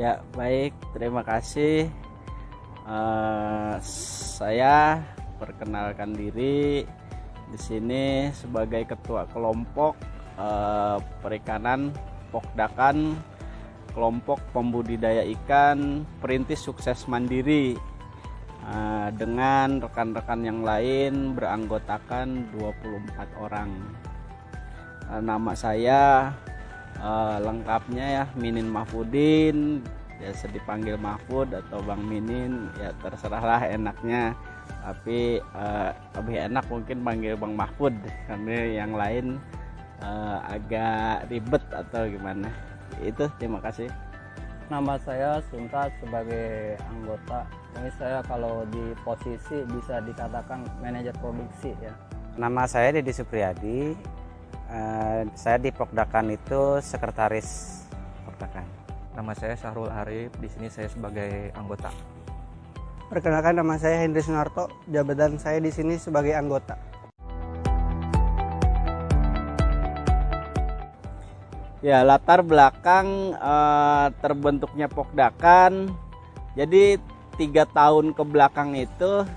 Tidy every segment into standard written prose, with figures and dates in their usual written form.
Ya, baik. Terima kasih. Saya perkenalkan diri di sini sebagai ketua kelompok perikanan Pokdakan, kelompok pembudidaya ikan perintis sukses mandiri, dengan rekan-rekan yang lain beranggotakan 24 orang. Nama saya lengkapnya ya Minin Mahfudin, biasa dipanggil Mahfud atau Bang Minin, ya terserahlah enaknya, tapi lebih enak mungkin panggil Bang Mahfud karena yang lain agak ribet atau gimana. Itu, terima kasih. Nama saya Sinta sebagai anggota. Ini saya kalau di posisi bisa dikatakan manajer produksi ya. Nama saya Dedi Supriyadi. Saya di Pokdakan itu sekretaris Pokdakan. Nama saya Syahrul Arif, di sini saya sebagai anggota. Perkenalkan, nama saya Hendri Sunarto, jabatan saya di sini sebagai anggota. Ya, latar belakang terbentuknya Pokdakan. Jadi 3 tahun ke belakang itu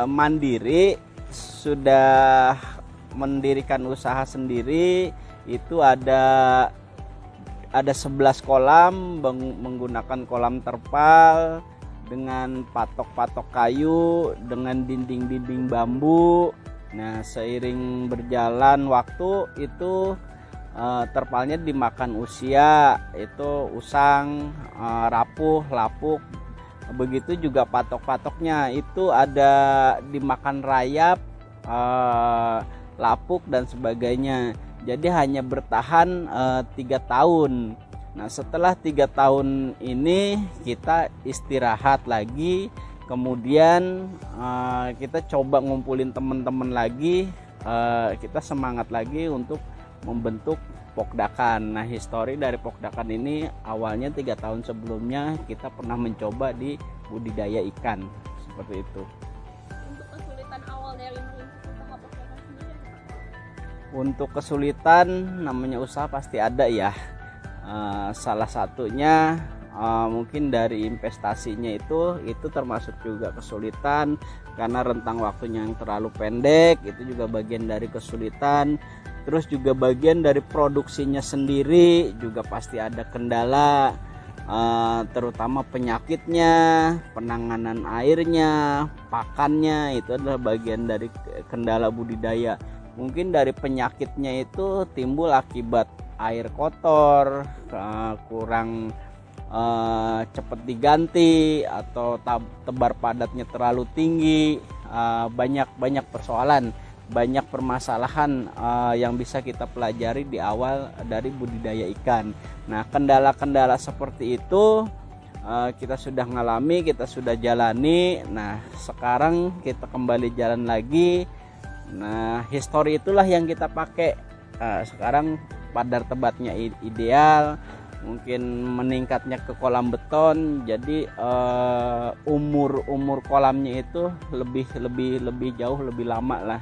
mandiri, sudah mendirikan usaha sendiri. Itu ada 11 kolam menggunakan kolam terpal dengan patok-patok kayu dengan dinding-dinding bambu. Nah, seiring berjalan waktu itu terpalnya dimakan usia, itu usang, rapuh, lapuk. Begitu juga patok-patoknya itu ada dimakan rayap, lapuk dan sebagainya. Jadi hanya bertahan 3 tahun. Nah, setelah 3 tahun ini kita istirahat lagi, kemudian kita coba ngumpulin teman-teman lagi, kita semangat lagi untuk membentuk Pokdakan. Nah, histori dari Pokdakan ini awalnya 3 tahun sebelumnya kita pernah mencoba di budidaya ikan seperti itu. Untuk kesulitan awal dari merintis usaha Pokdakan sendiri apa? Untuk kesulitan namanya usaha pasti ada ya. Salah satunya mungkin dari investasinya itu termasuk juga kesulitan karena rentang waktunya yang terlalu pendek, itu juga bagian dari kesulitan. Terus juga bagian dari produksinya sendiri juga pasti ada kendala, terutama penyakitnya, penanganan airnya, pakannya, itu adalah bagian dari kendala budidaya. Mungkin dari penyakitnya itu timbul akibat air kotor, kurang cepat diganti, atau tebar padatnya terlalu tinggi. Banyak persoalan, banyak permasalahan yang bisa kita pelajari di awal dari budidaya ikan. Nah, kendala-kendala seperti itu kita sudah ngalami, kita sudah jalani. Nah, sekarang kita kembali jalan lagi. Nah, histori itulah yang kita pakai. Sekarang padar tebatnya ideal, mungkin meningkatnya ke kolam beton. Jadi umur kolamnya itu lebih jauh, lebih lama lah,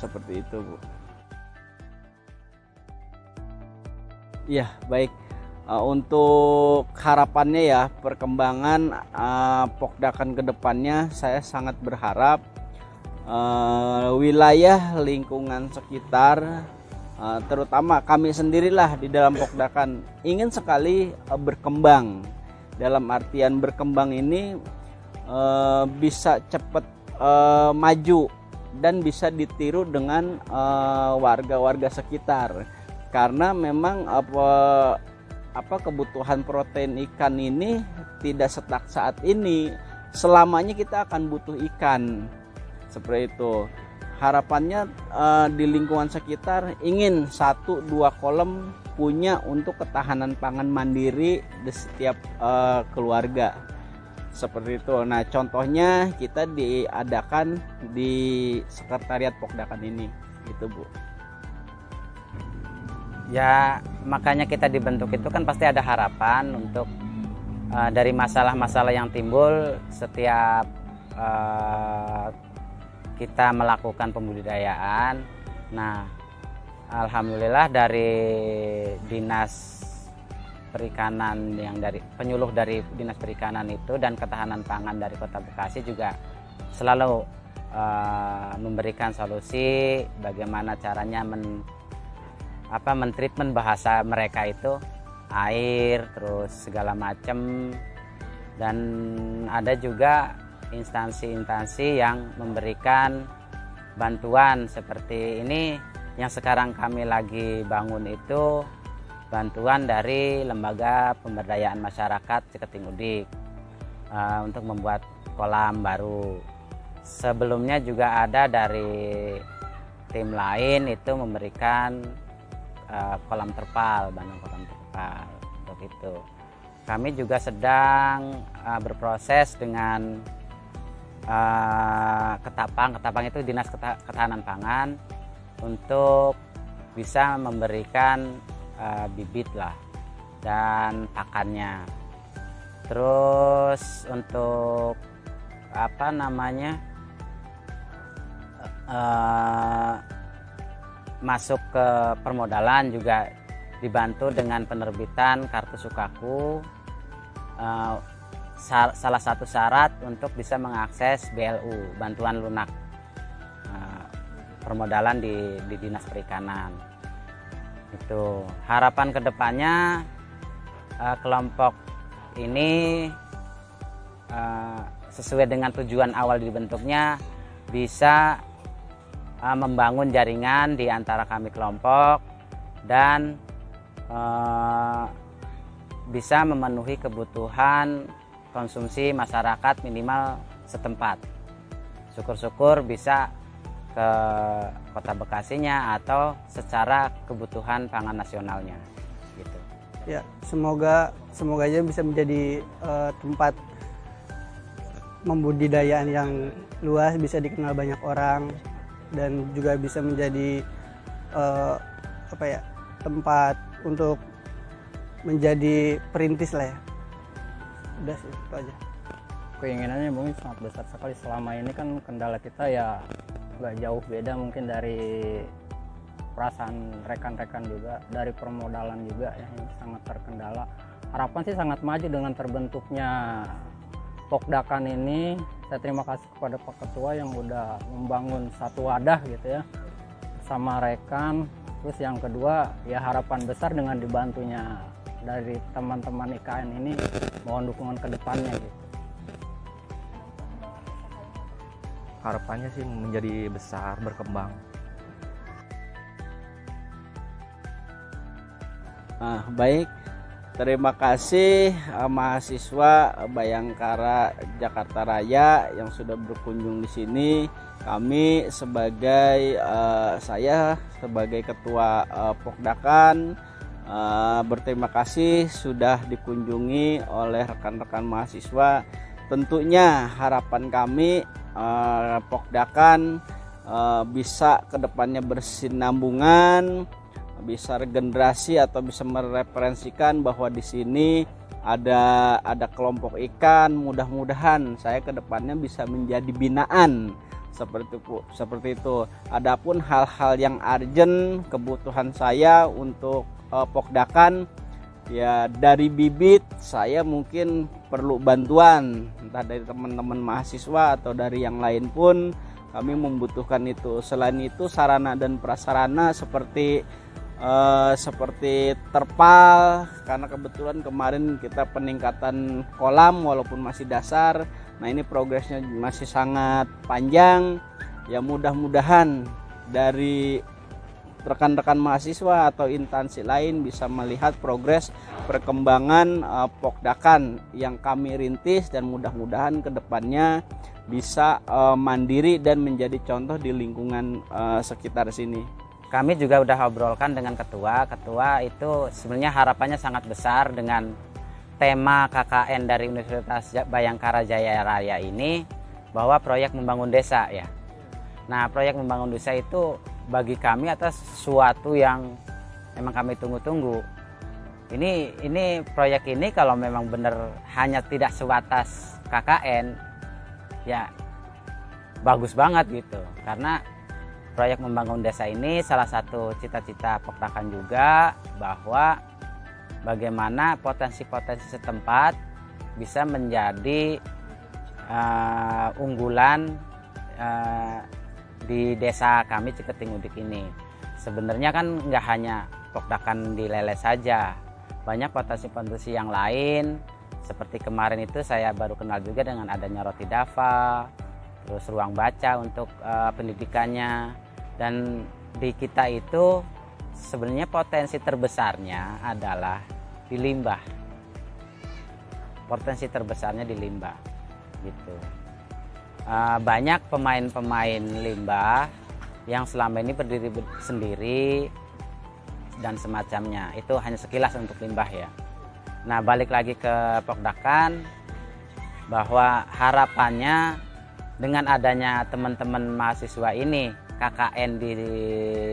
seperti itu, Bu. Ya, baik. Untuk harapannya ya, perkembangan Pokdakan ke depannya, saya sangat berharap wilayah lingkungan sekitar, terutama kami sendirilah di dalam Pokdakan, ingin sekali berkembang. Dalam artian berkembang ini bisa cepat maju dan bisa ditiru dengan warga-warga sekitar, karena memang kebutuhan protein ikan ini tidak setak saat ini, selamanya kita akan butuh ikan, seperti itu. Harapannya di lingkungan sekitar ingin 1-2 kolam punya untuk ketahanan pangan mandiri di setiap keluarga, seperti itu. Nah, contohnya kita diadakan di sekretariat Pokdakan ini, gitu, Bu. Ya, makanya kita dibentuk itu kan pasti ada harapan untuk dari masalah-masalah yang timbul setiap kita melakukan pembudidayaan. Nah, alhamdulillah dari dinas Perikanan yang dari penyuluh dari Dinas Perikanan itu dan Ketahanan Pangan dari Kota Bekasi juga selalu memberikan solusi bagaimana caranya mentreatment bahasa mereka itu, air terus segala macam. Dan ada juga instansi-instansi yang memberikan bantuan seperti ini yang sekarang kami lagi bangun itu, bantuan dari Lembaga Pemberdayaan Masyarakat Ciketing Udik untuk membuat kolam baru. Sebelumnya juga ada dari tim lain itu memberikan kolam terpal, bantuan kolam terpal untuk itu. Kami juga sedang berproses dengan Ketapang itu Dinas Ketahanan Pangan untuk bisa memberikan bibit lah dan pakannya. Terus untuk masuk ke permodalan juga dibantu dengan penerbitan kartu Sukaku. Salah satu syarat untuk bisa mengakses BLU, bantuan lunak permodalan di Dinas Perikanan. Itu harapan kedepannya kelompok ini sesuai dengan tujuan awal dibentuknya bisa membangun jaringan di antara kami kelompok dan bisa memenuhi kebutuhan konsumsi masyarakat minimal setempat. Syukur-syukur bisa ke Kota Bekasinya atau secara kebutuhan pangan nasionalnya gitu. Ya, semoga aja bisa menjadi tempat membudidayaan yang luas, bisa dikenal banyak orang dan juga bisa menjadi tempat untuk menjadi perintis lah ya. Udah sih itu aja. Keinginannya mungkin sangat besar sekali. Selama ini kan kendala kita ya nggak jauh beda mungkin dari perasaan rekan-rekan juga, dari permodalan juga ya, yang sangat terkendala. Harapan sih sangat maju dengan terbentuknya Pokdakan ini. Saya terima kasih kepada Pak Ketua yang udah membangun satu wadah gitu ya bersama rekan. Terus yang kedua ya harapan besar dengan dibantunya dari teman-teman IKN ini, mohon dukungan ke depannya gitu. Harapannya sih menjadi besar, berkembang. Baik, terima kasih mahasiswa Bayangkara Jakarta Raya yang sudah berkunjung di sini. Kami saya sebagai ketua Pokdakan berterima kasih sudah dikunjungi oleh rekan-rekan mahasiswa. Tentunya harapan kami Pokdakan bisa kedepannya bersinambungan, bisa regenerasi atau bisa mereferensikan bahwa di sini ada kelompok ikan. Mudah-mudahan saya kedepannya bisa menjadi binaan seperti itu. Adapun hal-hal yang urgent kebutuhan saya untuk Pokdakan ya, dari bibit saya mungkin perlu bantuan entah dari teman-teman mahasiswa atau dari yang lain pun kami membutuhkan itu. Selain itu sarana dan prasarana seperti terpal, karena kebetulan kemarin kita peningkatan kolam walaupun masih dasar. Nah ini progresnya masih sangat panjang ya, mudah-mudahan dari rekan-rekan mahasiswa atau instansi lain bisa melihat progres perkembangan Pokdakan yang kami rintis, dan mudah-mudahan kedepannya bisa mandiri dan menjadi contoh di lingkungan sekitar sini. Kami juga udah obrolkan dengan ketua itu sebenarnya harapannya sangat besar dengan tema KKN dari Universitas Bayangkara Jaya Raya ini, bahwa proyek membangun desa ya. Nah proyek membangun desa itu bagi kami atas sesuatu yang memang kami tunggu-tunggu. Ini proyek ini kalau memang benar hanya tidak sebatas KKN ya bagus banget gitu, karena proyek membangun desa ini salah satu cita-cita Pokdakan juga, bahwa bagaimana potensi-potensi setempat bisa menjadi unggulan di desa kami Ciketing Udik ini. Sebenarnya kan nggak hanya Pokdakan di Lele saja, banyak potensi-potensi yang lain. Seperti kemarin itu saya baru kenal juga dengan adanya Roti Dava, terus ruang baca untuk pendidikannya. Dan di kita itu sebenarnya potensi terbesarnya adalah di limbah. Potensi terbesarnya di limbah, gitu. Banyak pemain-pemain limbah yang selama ini berdiri sendiri dan semacamnya. Itu hanya sekilas untuk limbah ya. Nah, balik lagi ke Pokdakan, bahwa harapannya dengan adanya teman-teman mahasiswa ini, KKN di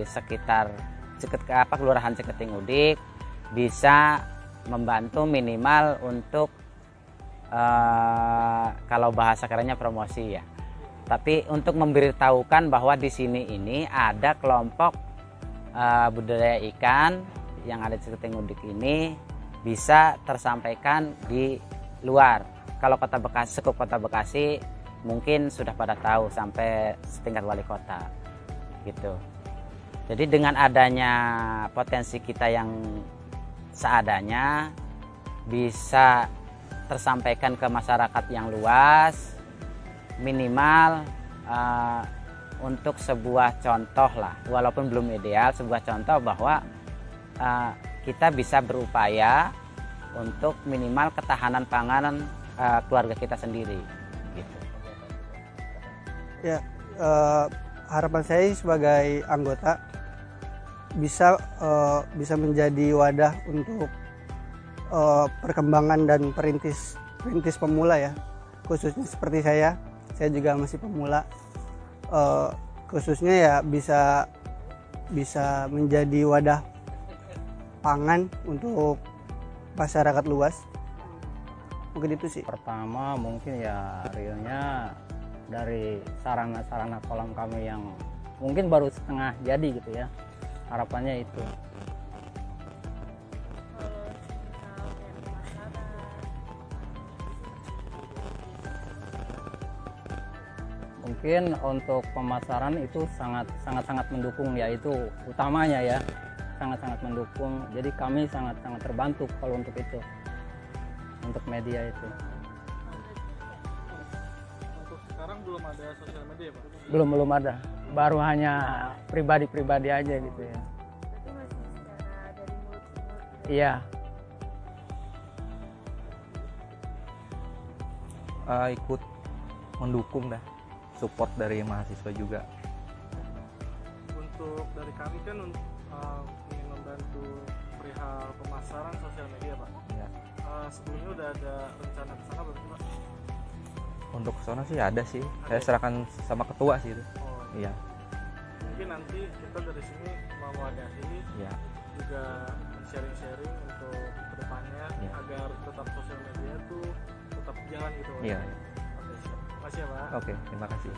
sekitar Kelurahan Ciketing Udik, bisa membantu minimal untuk kalau bahasa kerennya promosi ya. Tapi untuk memberitahukan bahwa di sini ini ada kelompok budidaya ikan yang ada di Ciketing Udik ini bisa tersampaikan di luar. Kalau Kota Bekasi, sekup Kota Bekasi mungkin sudah pada tahu sampai setingkat wali kota gitu. Jadi dengan adanya potensi kita yang seadanya bisa tersampaikan ke masyarakat yang luas, minimal untuk sebuah contoh lah, walaupun belum ideal, sebuah contoh bahwa kita bisa berupaya untuk minimal ketahanan pangan keluarga kita sendiri gitu. Ya, harapan saya sebagai anggota bisa menjadi wadah untuk perkembangan dan perintis pemula ya, khususnya seperti saya juga masih pemula, khususnya ya bisa menjadi wadah pangan untuk masyarakat luas. Mungkin itu sih. Pertama mungkin ya realnya dari sarana-sarana kolam kami yang mungkin baru setengah jadi gitu ya, harapannya itu. Mungkin untuk pemasaran itu sangat mendukung ya, itu utamanya ya, sangat mendukung. Jadi kami sangat terbantu kalau untuk itu, untuk media itu. Untuk sekarang belum ada sosial media Pak? Belum ada, baru hanya pribadi aja gitu ya. Berarti masih secara dari mulut ke mulut. Iya. Ikut mendukung dah, support dari mahasiswa juga. Untuk dari kami kan ingin membantu perihal pemasaran sosial media Pak. Ya. Sebelumnya udah ada rencana ke sana belum Pak? Untuk kesana sih ada sih, saya serahkan sama ketua sih itu. Oh, Iya. mungkin nanti kita dari sini mewadahi Iya. juga sharing-sharing untuk kedepannya Iya. agar tetap sosial media tuh tetap jalan gitu. Iya. Oke, siap. Makasih ya Pak. Oke, terima kasih.